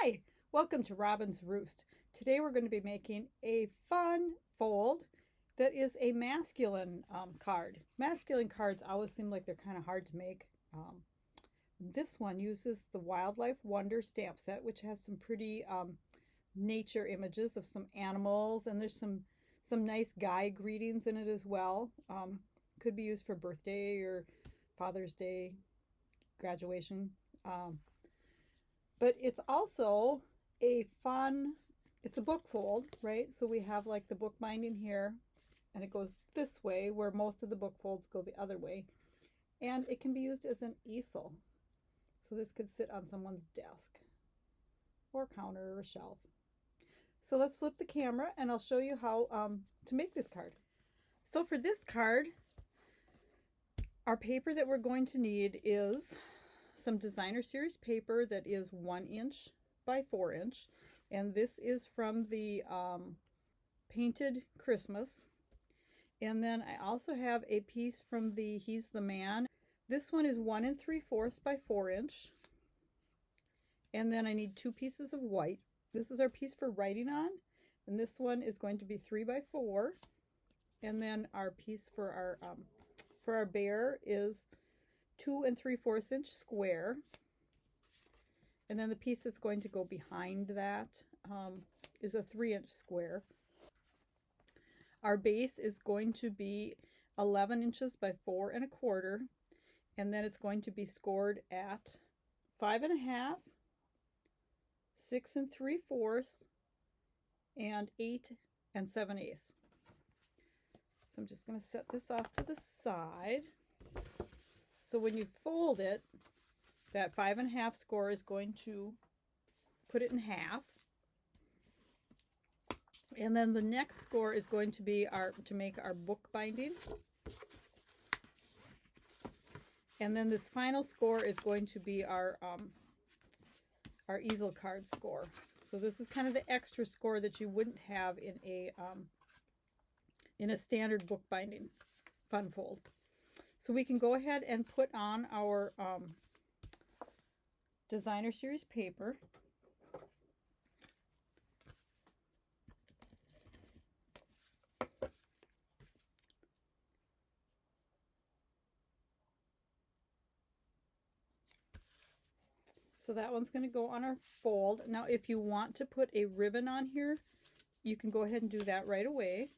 Hi, welcome to Robyn's Roost. Today we're going to be making a fun fold that is a masculine card. Masculine cards always seem like they're kind of hard to make. This one uses the Wildlife Wonder stamp set, which has some pretty nature images of some animals, and there's some nice guy greetings in it as well. Could be used for birthday or Father's Day, graduation. But it's also it's a book fold, right? So we have like the book binding here, and it goes this way where most of the book folds go the other way. And it can be used as an easel. So this could sit on someone's desk or counter or shelf. So let's flip the camera and I'll show you how to make this card. So for this card, our paper that we're going to need is some designer series paper that is 1 inch by 4 inch, and this is from the Painted Christmas. And then I also have a piece from the He's the Man. This one is 1 3/4 by 4 inch, and then I need 2 pieces of white. This is our piece for writing on, and this one is going to be 3 by 4, and then our piece for our bear is 2 3/4 inch square, and then the piece that's going to go behind that is a 3 inch square. Our base is going to be 11 inches by 4 1/4, and then it's going to be scored at 5 1/2, 6 3/4, and 8 7/8. So I'm just going to set this off to the side. So when you fold it, that 5 1/2 score is going to put it in half. And then the next score is going to be to make our book binding. And then this final score is going to be our easel card score. So this is kind of the extra score that you wouldn't have in a standard book binding fun fold. So we can go ahead and put on our designer series paper. So that one's going to go on our fold. Now if you want to put a ribbon on here, you can go ahead and do that right away.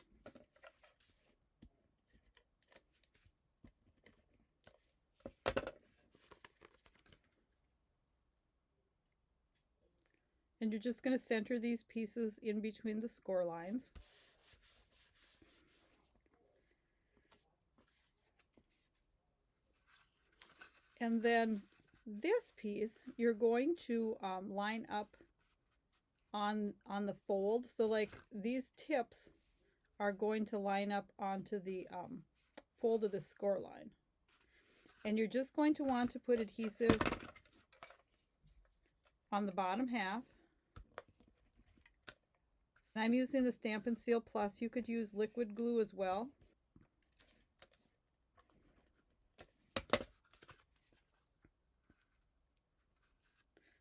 And you're just going to center these pieces in between the score lines. And then this piece, you're going to line up on the fold. So like these tips are going to line up onto the fold of the score line. And you're just going to want to put adhesive on the bottom half. I'm using the Stampin' Seal Plus. You could use liquid glue as well.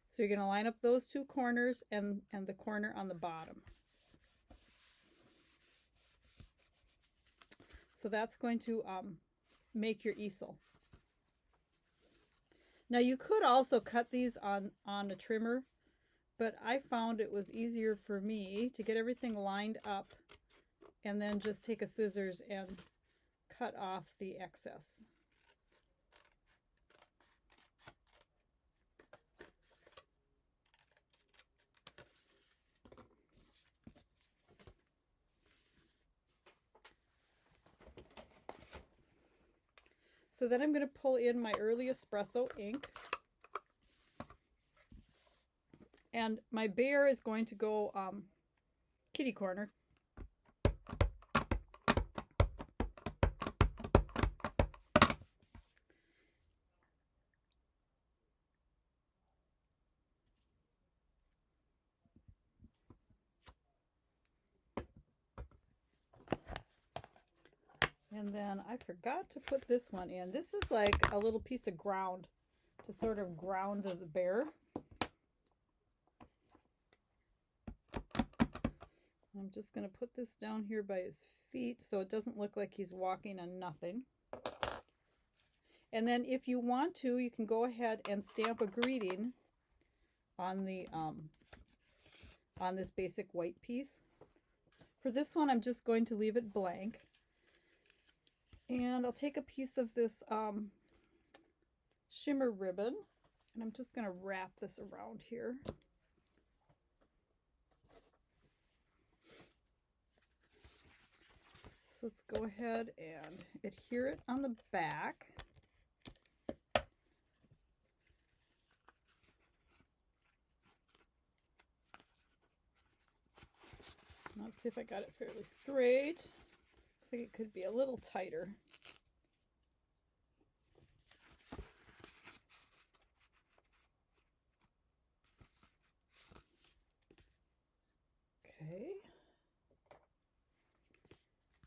So you're going to line up those 2 corners and the corner on the bottom. So that's going to make your easel. Now you could also cut these on a trimmer, but I found it was easier for me to get everything lined up and then just take a scissors and cut off the excess. So then I'm going to pull in my early espresso ink. And my bear is going to go kitty corner. And then I forgot to put this one in. This is like a little piece of ground to sort of ground the bear. I'm just going to put this down here by his feet so it doesn't look like he's walking on nothing. And then if you want to, you can go ahead and stamp a greeting on the on this basic white piece. For this one, I'm just going to leave it blank. And I'll take a piece of this shimmer ribbon, and I'm just going to wrap this around here. So let's go ahead and adhere it on the back. Let's see if I got it fairly straight. Looks like it could be a little tighter. Okay.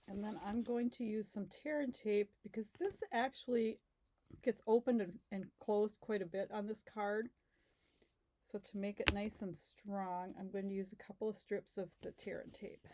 And then I'm going to use some tear and tape because this actually gets opened and closed quite a bit on this card. So to make it nice and strong, I'm going to use a couple of strips of the tear and tape.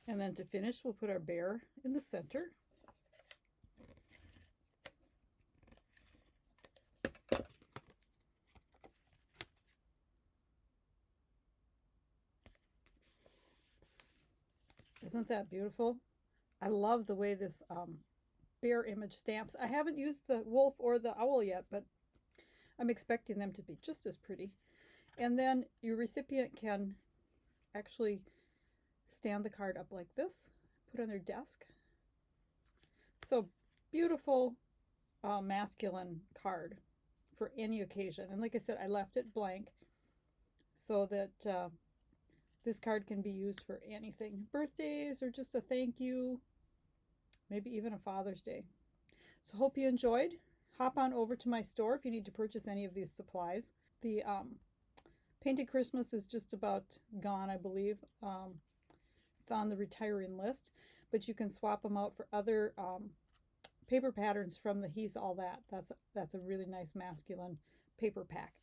And then to finish, we'll put our bear in the center. Isn't that beautiful? I love the way this bear image stamps. I haven't used the wolf or the owl yet, but I'm expecting them to be just as pretty. And then your recipient can actually stand the card up like this, put it on their desk. So beautiful masculine card for any occasion. And like I said, I left it blank so that this card can be used for anything. Birthdays or just a thank you, maybe even a Father's Day. So hope you enjoyed. Hop on over to my store if you need to purchase any of these supplies. The Painted Christmas is just about gone, I believe. It's on the retiring list, but you can swap them out for other paper patterns from the He's All That. That's a really nice masculine paper pack.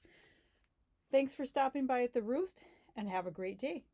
Thanks for stopping by at the Roost, and have a great day.